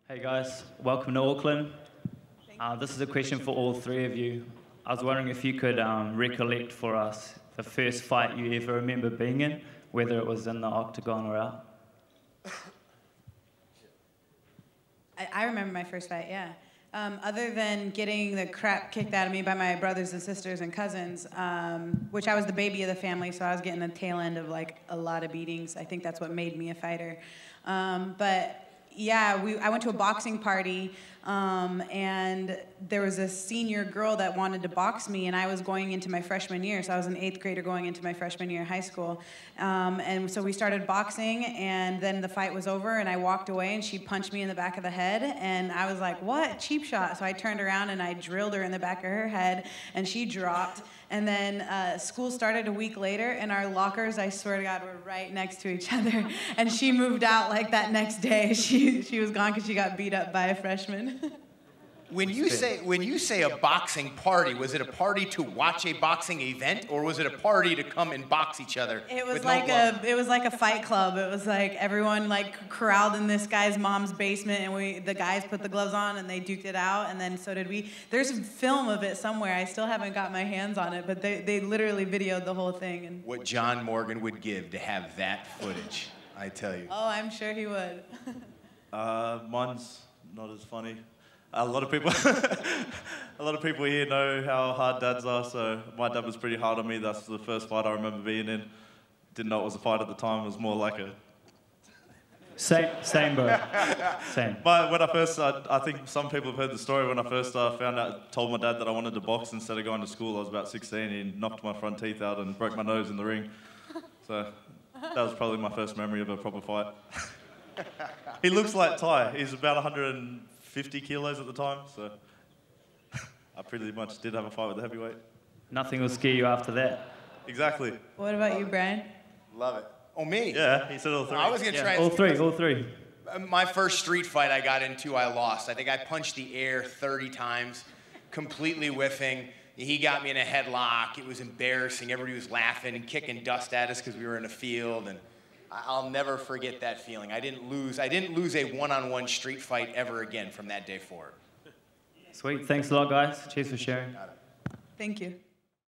Hey guys, welcome to Auckland. This is a question for all three of you. I was wondering if you could recollect for us the first fight you ever remember being in, whether it was in the octagon or out. I remember my first fight, yeah. Other than getting the crap kicked out of me by my brothers and sisters and cousins, which I was the baby of the family, so I was getting the tail end of like a lot of beatings. I think that's what made me a fighter. But yeah, I went to a boxing party, and there was a senior girl that wanted to box me, and I was going into my freshman year, so I was an 8th grader going into my freshman year of high school. And so we started boxing, and then the fight was over, and I walked away, and she punched me in the back of the head, and I was like, what? Cheap shot. So I turned around, and I drilled her in the back of her head, and she dropped. And then school started a week later, and our lockers, I swear to God, were right next to each other. And she moved out like that next day. She was gone because she got beat up by a freshman. When you say a boxing party, was it a party to watch a boxing event, or was it a party to come and box each other? It was like a fight club. It was like everyone like corralled in this guy's mom's basement, and the guys put the gloves on and they duked it out, and then so did we. There's film of it somewhere. I still haven't got my hands on it, but they literally videoed the whole thing. And what John Morgan would give to have that footage, I tell you. Oh, I'm sure he would. Mine's not as funny. A lot of people here know how hard dads are, so my dad was pretty hard on me. That's the first fight I remember being in. Didn't know it was a fight at the time. It was more like a... Same, bro. Same. But when I think some people have heard the story. When I first told my dad that I wanted to box instead of going to school, I was about 16. He knocked my front teeth out and broke my nose in the ring. So that was probably my first memory of a proper fight. He looks like Ty. He's about 150 kilos at the time, so I pretty much did have a fight with the heavyweight. Nothing will scare you after that. Exactly. What about you, Brian? Love it. Oh, me? Yeah, he said all three. I was gonna try. All three. My first street fight I got into, I lost. I think I punched the air 30 times, completely whiffing. He got me in a headlock. It was embarrassing. Everybody was laughing and kicking dust at us because we were in a field, and I'll never forget that feeling. I didn't lose a one-on-one street fight ever again from that day forward. Sweet. Thanks a lot, guys. Cheers for sharing. Thank you.